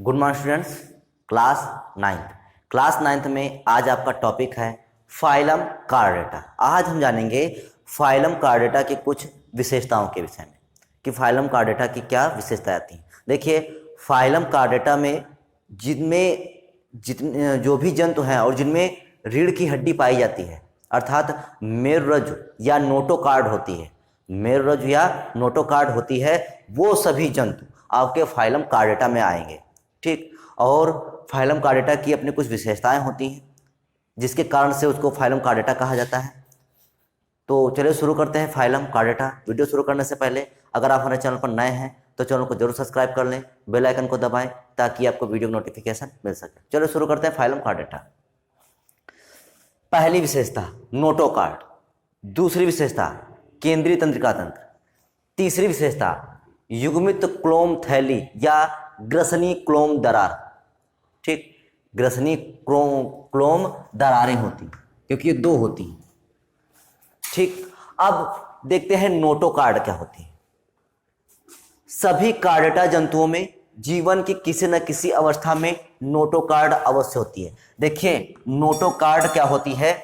Good morning students. Class ninth में आज आपका टॉपिक है फाइलम कार्डेटा। आज हम जानेंगे फाइलम कार्डेटा की कुछ विशेषताओं के विषय में कि फाइलम कार्डेटा की क्या विशेषताएं आती हैं। देखिए, फाइलम कार्डेटा में जितने जो भी जंतु हैं और जिनमें रीढ़ की हड्डी पाई जाती है अर्थात मेरुरज्जु या नोटोकार्ड होती है, मेरुरज्जु या नोटोकार्ड होती है, वो सभी जंतु आपके फाइलम कार्डेटा में आएंगे। ठीक, और फाइलम कार्डेटा की अपनी कुछ विशेषताएं होती हैं जिसके कारण से उसको फाइलम कार्डेटा कहा जाता है। तो चलिए शुरू करते हैं फाइलम कार्डेटा। वीडियो शुरू करने से पहले अगर आप हमारे चैनल पर नए हैं तो चैनल को जरूर सब्सक्राइब कर लें, बेल आइकन को दबाएं ताकि आपको वीडियो नोटिफिकेशन मिल सके। चलो शुरू करते हैं फाइलम कार्डेटा। पहली विशेषता नोटोकार्ड, दूसरी विशेषता केंद्रीय तंत्रिका तंत्र, तीसरी विशेषता युग्मित क्लोम थैली या ग्रसनी क्लोम दरार। ठीक, ग्रसनी क्लोम दरारें होती क्योंकि ये दो होती हैं। ठीक, अब देखते हैं नोटोकार्ड क्या होती है। सभी कार्डेटा जंतुओं में जीवन की किसी न किसी अवस्था में नोटोकार्ड अवश्य होती है। देखिए, नोटोकार्ड क्या होती है,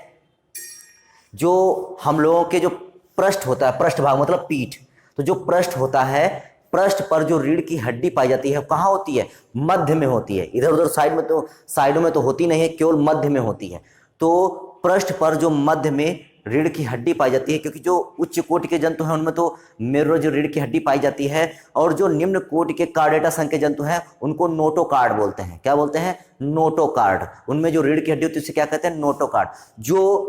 जो हम लोगों के जो पृष्ठ होता है, पृष्ठ भाग मतलब पीठ, तो जो पृष्ठ होता है, पृष्ठ पर जो रीढ़ की हड्डी पाई जाती है कहाँ होती है? मध्य में होती है। इधर उधर साइडों में तो होती नहीं है, केवल मध्य में होती है। तो पृष्ठ पर जो मध्य में रीढ़ की हड्डी पाई जाती है, क्योंकि जो उच्च कोटि के जंतु हैं उनमें तो मेरुरज्जु जो रीढ़ की हड्डी पाई जाती है, और जो निम्न कोटि के कार्डेटा संघ के जंतु हैं उनको नोटोकार्ड बोलते हैं। क्या बोलते हैं? नोटोकार्ड। उनमें जो रीढ़ की हड्डी होती है उसे क्या कहते हैं? नोटोकार्ड। जो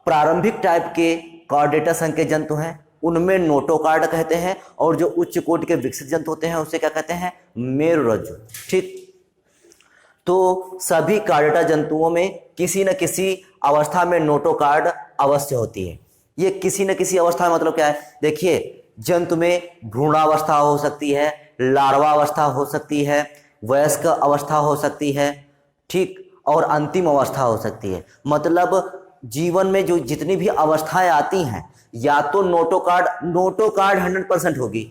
प्रारंभिक टाइप के कार्डेटा संघ के जंतु हैं उनमें नोटोकार्ड कहते हैं, और जो उच्च कोटि के विकसित जंतु होते हैं उसे क्या कहते हैं? मेरुरज्जु। ठीक, तो सभी कार्डेटा जंतुओं में किसी न किसी अवस्था में नोटोकार्ड अवश्य होती है। ये किसी न किसी अवस्था मतलब क्या है? देखिए, जंतु में भ्रूणावस्था हो सकती है, लार्वा अवस्था हो सकती है, वयस्क अवस्था हो सकती है, ठीक, और अंतिम अवस्था हो सकती है। मतलब जीवन में जो जितनी भी अवस्थाएं आती हैं, या तो नोटोकार्ड 100% होगी,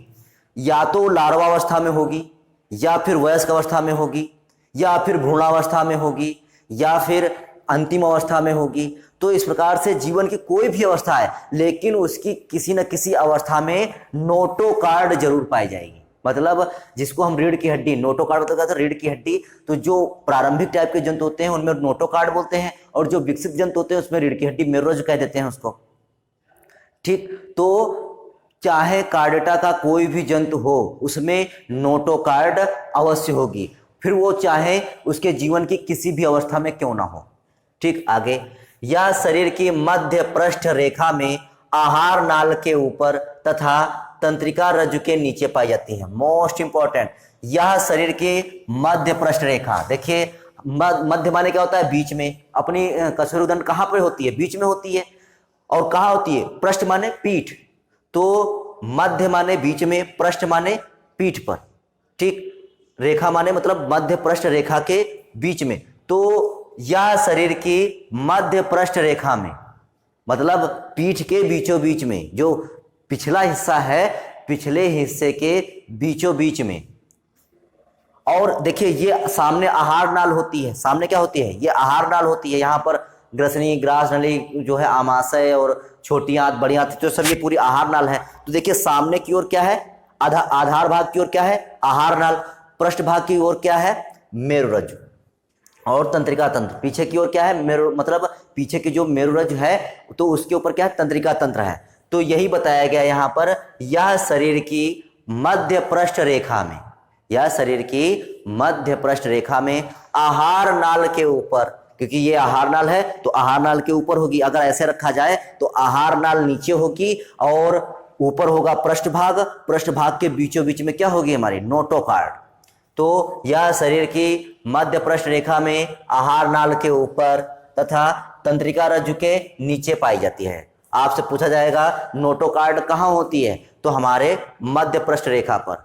या तो लार्वा अवस्था में होगी, या फिर वयस्क अवस्था में होगी, या फिर भ्रूणावस्था में होगी, या फिर अंतिम अवस्था में होगी। तो इस प्रकार से जीवन की कोई भी अवस्था है, लेकिन उसकी किसी न किसी अवस्था में नोटोकार्ड जरूर पाई जाएगी। मतलब जिसको हम रीढ़ की हड्डी, नोटोकार्ड होता है रीढ़ की हड्डी, तो जो प्रारंभिक टाइप के जंतु होते हैं उनमें नोटोकार्ड बोलते हैं, और जो विकसित जंतु होते हैं उसमें रीढ़ की हड्डी मेरुरज्जु कह देते हैं उसको। ठीक, तो चाहे कार्डेटा का कोई भी जंतु हो उसमें नोटोकार्ड अवश्य होगी, फिर वो चाहे उसके जीवन की किसी भी अवस्था में क्यों ना हो। ठीक, आगे, यह शरीर की मध्य पृष्ठ रेखा में आहार नाल के ऊपर तथा तंत्रिका रज्जु के नीचे पाई जाती है। मोस्ट इंपॉर्टेंट, यह शरीर की मध्य पृष्ठ रेखा। देखिए, मध्य माने क्या होता है? बीच में। अपनी कशेरुदंड कहाँ पर होती है? बीच में होती है। और कहाँ होती है? पृष्ठ माने पीठ, तो मध्य माने बीच में, पृष्ठ माने पीठ पर। ठीक, रेखा माने मतलब मध्य पृष्ठ रेखा के बीच में। तो यह शरीर की मध्य पृष्ठ रेखा में मतलब पीठ के बीचों बीच में, जो पिछला हिस्सा है, पिछले हिस्से के बीचों बीच में। और देखिए, ये सामने आहार नाल होती है। सामने क्या होती है? ये आहार नाल होती है। यहाँ पर ग्रसनी, ग्रास नली जो है, आमाशय और छोटी आंत, बड़ी आंत, तो सब ये पूरी आहार नाल है। तो देखिए, सामने की ओर क्या है? आधार भाग की ओर क्या है? आहार नाल। पृष्ठ भाग की ओर क्या है? मेरुरज्जु। और तंत्रिका तंत्र पीछे की ओर क्या है? मतलब पीछे की जो मेरुरज्जु है तो उसके ऊपर क्या है? तंत्रिका तंत्र है। तो यही बताया गया यहाँ पर, यह शरीर की मध्य पृष्ठ रेखा में, यह शरीर की मध्य पृष्ठ रेखा में आहार नाल के ऊपर, क्योंकि ये आहार नाल है तो आहार नाल के ऊपर होगी। अगर ऐसे रखा जाए तो आहार नाल नीचे होगी और ऊपर होगा पृष्ठ भाग। पृष्ठ भाग के बीचों बीच में क्या होगी? हमारी नोटोकार्ड। तो यह शरीर की मध्य पृष्ठ रेखा में आहार नाल के ऊपर तथा तंत्रिका रज्जु के नीचे पाई जाती है। आपसे पूछा जाएगा नोटोकार्ड कहाँ होती है? तो हमारे मध्य पृष्ठ रेखा पर।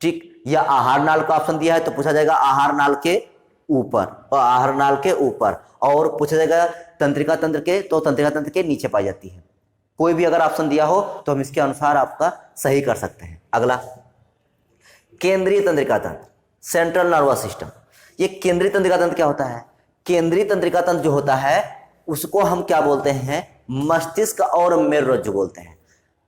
ठीक, या आहार नाल का ऑप्शन दिया है तो पूछा जाएगा आहार नाल के ऊपर, और आहार नाल के ऊपर। और पूछा जाएगा तंत्रिका तंत्र के, तो तंत्रिका तंत्र के नीचे पाई जाती है। कोई भी अगर ऑप्शन दिया हो तो हम इसके अनुसार आपका सही कर सकते हैं। अगला, केंद्रीय तंत्रिका तंत्र। Central nervous system. ये केंद्रीय तंत्रिका तंत्र क्या होता है? केंद्रीय तंत्रिका तंत्र जो होता है उसको हम क्या बोलते हैं? मस्तिष्क और मेरुरज्जु बोलते हैं।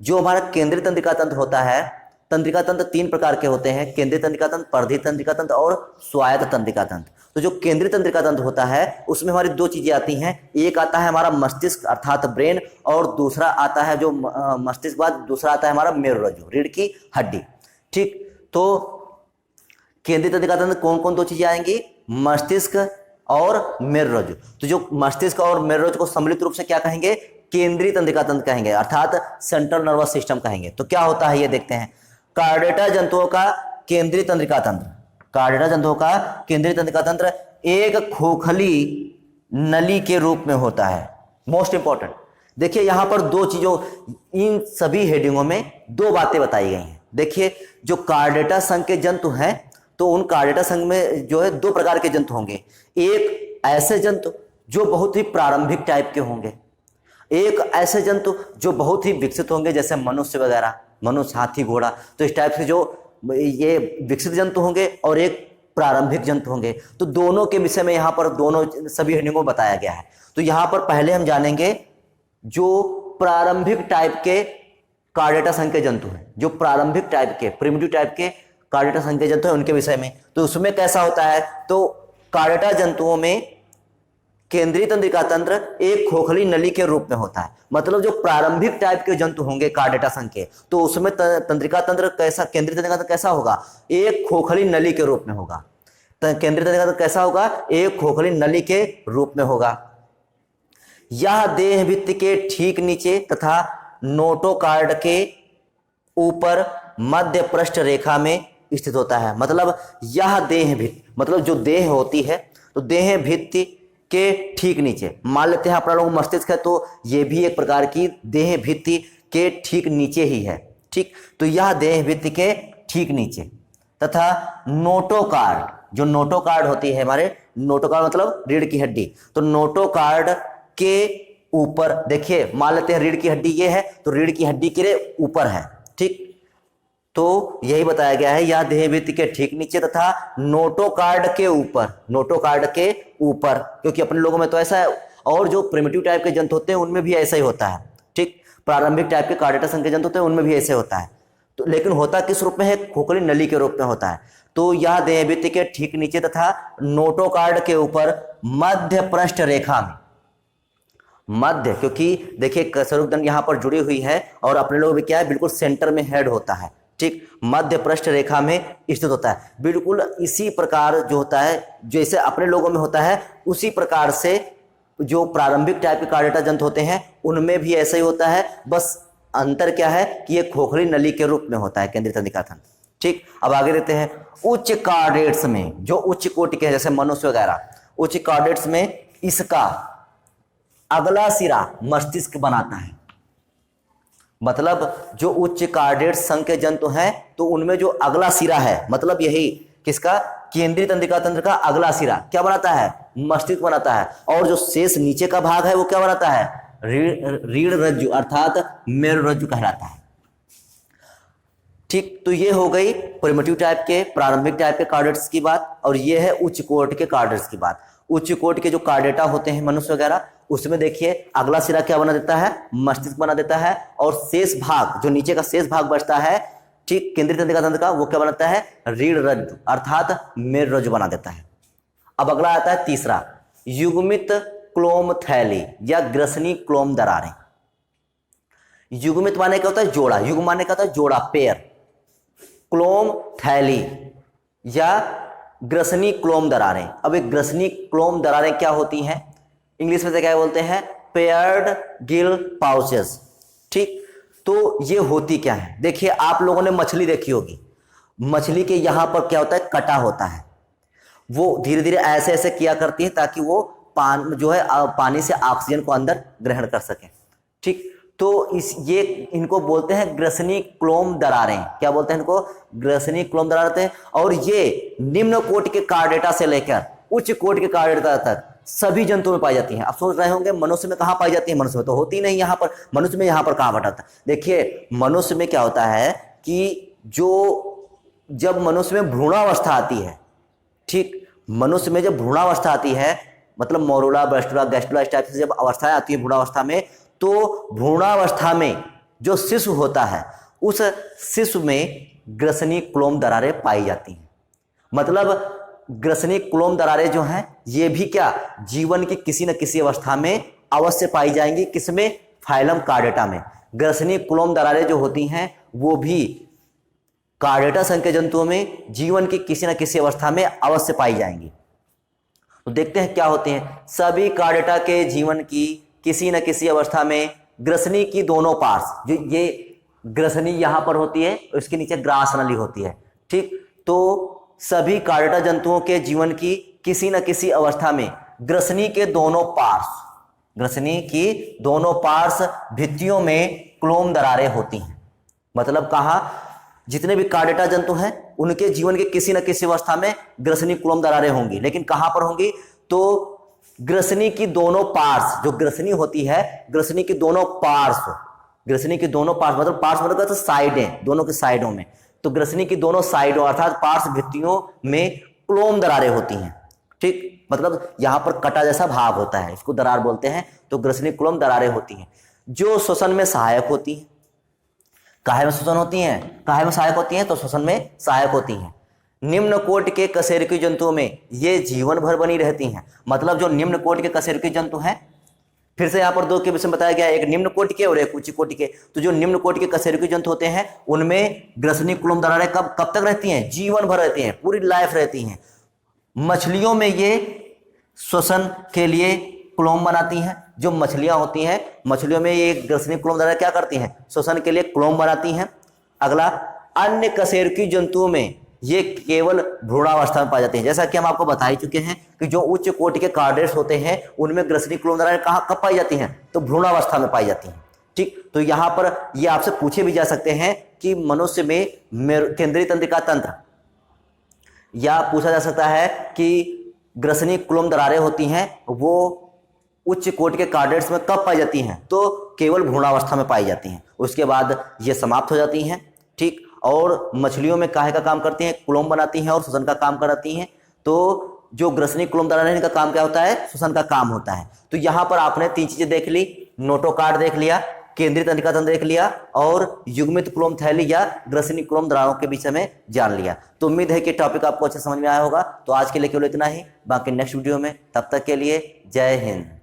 जो हमारा केंद्रीय तंत्रिका तंत्र होता है, तंत्रिका तंत्र 3 प्रकार के होते हैं, केंद्रीय तंत्रिका तंत्र, परिधीय तंत्रिका तंत्र और स्वायत्त तंत्रिका तंत्र। तो जो केंद्रीय तंत्रिका तंत्र होता है उसमें हमारी 2 चीजें आती हैं, एक आता है हमारा मस्तिष्क अर्थात ब्रेन, और दूसरा आता है जो मस्तिष्क बाद दूसरा आता है हमारा मेरुरज्जु, रीढ़ की हड्डी। ठीक, तो केंद्रीय तंत्रिका तंत्र कौन कौन 2 चीजें आएंगी? मस्तिष्क और मेरुरज्जु। तो जो मस्तिष्क और मेरुरज्जु को सम्मिलित रूप से क्या कहेंगे? केंद्रीय तंत्रिका तंत्र कहेंगे अर्थात सेंट्रल नर्वस सिस्टम कहेंगे। तो क्या होता है ये देखते हैं। कार्डेटा जंतुओं का केंद्रीय तंत्रिका तंत्र, कार्डेटा जंतुओं का केंद्रीय तंत्रिका तंत्र एक खोखली नली के रूप में होता है। मोस्ट इंपॉर्टेंट, देखिए यहां पर 2 चीजों, इन सभी हेडिंगों में 2 बातें बताई गई हैं। देखिए जो कार्डेटा संघ के जंतु हैं तो उन कार्डेटा संघ में जो है 2 प्रकार के जंतु होंगे। एक ऐसे जंतु जो बहुत ही प्रारंभिक टाइप के होंगे, एक ऐसे जंतु जो बहुत ही विकसित होंगे जैसे मनुष्य वगैरह, मनुष्य, हाथी, घोड़ा। तो इस टाइप से जो ये विकसित जंतु होंगे और एक प्रारंभिक जंतु होंगे। तो दोनों के विषय में यहाँ पर दोनों सभी हेडिंगों में बताया गया है। तो यहाँ पर पहले हम जानेंगे जो प्रारंभिक टाइप के कार्डेटा संघ के जंतु हैं, जो प्रारंभिक टाइप के प्रिमिटिव टाइप के कार्डेटा संघ के जंतु हैं उनके विषय में। तो उसमें कैसा होता है? तो कार्डेटा जंतुओं में केंद्रीय तंत्रिका तंत्र एक खोखली नली के रूप में होता है। मतलब जो प्रारंभिक टाइप के जंतु होंगे कार्डेटा संघ के, तो उसमें तंत्रिका तंत्र कैसा, केंद्रीय तंत्रिका तंत्र कैसा होगा? एक खोखली नली के रूप में होगा। केंद्रीय तंत्रिका तंत्र कैसा होगा? एक खोखली नली के रूप में होगा। यह देह भित्ति के ठीक नीचे तथा नोटोकार्ड के ऊपर मध्य पृष्ठ रेखा में स्थित होता है। मतलब यह देह भित्ति, मतलब जो देह होती है तो देह भित्ति के ठीक नीचे, मान लेते हैं अपना लोग मस्तिष्क है तो ये भी एक प्रकार की देह भित्ति के ठीक नीचे ही है। ठीक, तो यह देह भित्ति के ठीक नीचे तथा नोटोकार्ड, जो नोटोकार्ड होती है हमारे, नोटोकार्ड मतलब रीढ़ की हड्डी, तो नोटोकार्ड के ऊपर देखिए, मान लेते हैं रीढ़ की हड्डी ये है तो रीढ़ की हड्डी के ऊपर है। ठीक, तो यही बताया गया है, यह देह भित्ति के ठीक नीचे तथा नोटोकार्ड के ऊपर, नोटोकार्ड के ऊपर, क्योंकि अपने लोगों में तो ऐसा है और जो प्रिमिटिव टाइप के जंतु होते हैं उनमें भी ऐसा ही होता है। ठीक, प्रारंभिक टाइप के कार्डेटा संघ के जंतु होते हैं उनमें भी ऐसे होता है। तो लेकिन होता किस रूप में है? खोखली नली के रूप में होता है। तो यह देह भित्ति के ठीक नीचे तथा नोटोकार्ड के ऊपर मध्य पृष्ठ रेखा में, मध्य, क्योंकि देखिए स्वरूपदंड यहां पर जुड़ी हुई है और अपने लोग भी क्या है, बिल्कुल सेंटर में हेड होता है। ठीक, मध्य पृष्ठ रेखा में स्थित होता है। बिल्कुल इसी प्रकार जो होता है, जैसे अपने लोगों में होता है उसी प्रकार से जो प्रारंभिक टाइप के कार्डेटा जंतु होते हैं उनमें भी ऐसा ही होता है। बस अंतर क्या है कि ये खोखली नली के रूप में होता है केंद्रीय तंत्रिका तंत्र। ठीक, अब आगे देते हैं। उच्च कार्डेट्स में, जो उच्च कोटि के हैं जैसे मनुष्य वगैरह, उच्च कार्डेट्स में इसका अगला सिरा मस्तिष्क बनाता है। मतलब जो उच्च कार्डेट संघ के जंतु हैं तो उनमें जो अगला सिरा है, मतलब यही किसका, केंद्रीय तंत्रिका तंत्र का अगला सिरा क्या बनाता है? मस्तिष्क बनाता है। और जो शेष नीचे का भाग है वो क्या बनाता है? रीढ़ रज्जु अर्थात मेरुरज्जु कहलाता है। ठीक, तो ये हो गई प्रिमिटिव टाइप के, प्रारंभिक टाइप के कार्डेट्स की बात, और ये है उच्च कोट के कार्डेट्स की बात। उच्च कोट के जो कार्डेटा होते हैं मनुष्य वगैरह, उसमें देखिए अगला सिरा क्या बना देता है? मस्तिष्क बना देता है। और शेष भाग, जो नीचे का शेष भाग बचता है, ठीक, केंद्रीय तंत्रिका तंत्र का, वो क्या बनाता है? रीढ़ रज्जु अर्थात मेरुरज्जु बना देता है। अब अगला आता है तीसरा, युग्मित क्लोम थैली या ग्रसनी क्लोम दरारें। युग्मित माने क्या होता है? जोड़ा। युग माने क्या होता है? जोड़ा, पेयर। क्लोम थैली या ग्रसनी क्लोम दरारें। अब एक ग्रसनी क्लोम दरारें क्या होती हैं? इंग्लिश में से क्या बोलते हैं? Paired Gill pouches. ठीक, तो ये होती क्या है? देखिए आप लोगों ने मछली देखी होगी, मछली के यहां पर क्या होता है? कटा होता है। वो धीरे धीरे ऐसे ऐसे किया करती है ताकि वो पानी से ऑक्सीजन को अंदर ग्रहण कर सके। ठीक, तो ये इनको बोलते हैं ग्रसनी क्लोम दरारें। क्या बोलते हैं इनको? ग्रसनी क्लोम दरारें। और ये निम्न कोटि के कार्डेटा से लेकर उच्च कोटि के कार्डेटा तक सभी जंतुओं में पाई जाती हैं। आप सोच रहे होंगे मनुष्य में कहां पाई जाती है? मनुष्य में तो होती नहीं। यहाँ पर मनुष्य में, यहाँ पर कहां बटाता है? देखिए मनुष्य में क्या होता है कि जब मनुष्य में भ्रूणावस्था आती है ठीक, मनुष्य में जब भ्रूणावस्था आती है, मतलब मोरुला, ब्रेस्टुला, गैस्ट्रुला इस टाइप से जब अवस्थाएं आती है भ्रूणावस्था में, तो भ्रूणावस्था में जो शिशु होता है उस शिशु में ग्रसनी क्लोम दरारें पाई जाती हैं। मतलब ग्रसनी क्लोम दरारें जो हैं ये भी क्या जीवन की किसी न किसी अवस्था में अवश्य पाई जाएंगी। किसमें? फाइलम कार्डेटा में। ग्रसनी क्लोम दरारें जो होती हैं वो भी कार्डेटा संघ के जंतुओं में जीवन की किसी न किसी अवस्था में अवश्य पाई जाएंगी। तो देखते हैं क्या होते हैं। सभी कार्डेटा के जीवन की किसी न किसी अवस्था में ग्रसनी की दोनों पार्श्व, जो ये ग्रसनी यहां पर होती है और इसके नीचे ग्रास नली होती है, ठीक, तो सभी कार्डेटा जंतुओं के जीवन की किसी न किसी अवस्था में ग्रसनी के दोनों पार्श्व, ग्रसनी की दोनों पार्श्व भित्तियों में क्लोम दरारें होती हैं। मतलब कहा, जितने भी कार्डेटा जंतु हैं उनके जीवन के किसी न किसी अवस्था में ग्रसनी क्लोम दरारें होंगी। लेकिन कहां पर होंगी? तो ग्रसनी की दोनों पार्श्व, जो ग्रसनी होती है, ग्रसनी की दोनों पार्श्व, ग्रसनी की दोनों पार्श्व मतलब पार्श्व मतलब तो साइडें, दोनों के साइडों में, तो ग्रसनी की दोनों साइडों अर्थात पार्श्व भित्तियों में क्लोम दरारें होती हैं। ठीक, मतलब यहां पर कटा जैसा भाग होता है, इसको दरार बोलते हैं। तो ग्रसनी क्लोम दरारें होती हैं जो श्वसन में सहायक होती हैं। काहे में श्वसन होती हैं? काहे में सहायक होती हैं? तो श्वसन में सहायक होती हैं। निम्न कोटि के कशेरुकी जंतुओं में ये जीवन भर बनी रहती हैं। मतलब जो निम्न कोटि के कशेरुकी जंतु हैं, फिर से यहाँ पर दो के विषय में बताया गया, एक निम्न कोटि के और एक उच्च कोटि के। तो जो निम्न कोटि के कशेरुकी जंतु होते हैं उनमें ग्रसनी क्लोम दरारें कब तक रहती हैं? जीवन भर रहती हैं, पूरी लाइफ रहती हैं। मछलियों में ये श्वसन के लिए क्लोम बनाती हैं। जो मछलियां होती हैं, मछलियों में ये ग्रसनी क्लोम दरारें क्या करती हैं? श्वसन के लिए क्लोम बनाती हैं। अगला, अन्य कशेरुकी जंतुओं में ये केवल भ्रूणावस्था में पाई जाती हैं। जैसा कि हम आपको बता ही चुके हैं कि जो उच्च कोटि के कार्डेट्स होते हैं उनमें ग्रसनी क्लोम दरारें कब पाई जाती हैं? तो भ्रूणावस्था में पाई जाती हैं। ठीक, तो यहां पर ये आपसे पूछे भी जा सकते हैं कि मनुष्य में केंद्रीय तंत्रिका तंत्र, या पूछा जा सकता है कि ग्रसनी क्लोम दरारें होती हैं वो उच्च कोटि के कार्डेट्स में कब पाई जाती हैं? तो केवल भ्रूणावस्था में पाई जाती हैं, उसके बाद ये समाप्त हो जाती हैं। ठीक, और मछलियों में काहे का काम करती हैं? क्लोम बनाती हैं और श्वसन का काम कराती हैं। तो जो ग्रसनी क्लोम दरारें, इनका काम क्या होता है? श्वसन का काम होता है। तो यहां पर आपने तीन चीजें देख ली, नोटोकार्ड देख लिया, केंद्रीय तंत्रिका तंत्र देख लिया और युग्मित क्लोम थैली या ग्रसनी क्लोम दरारों के विषय में जान लिया। तो उम्मीद है कि टॉपिक आपको अच्छे समझ में आया होगा। तो आज के लिए केवल इतना ही, बाकी नेक्स्ट वीडियो में, तब तक के लिए जय हिंद।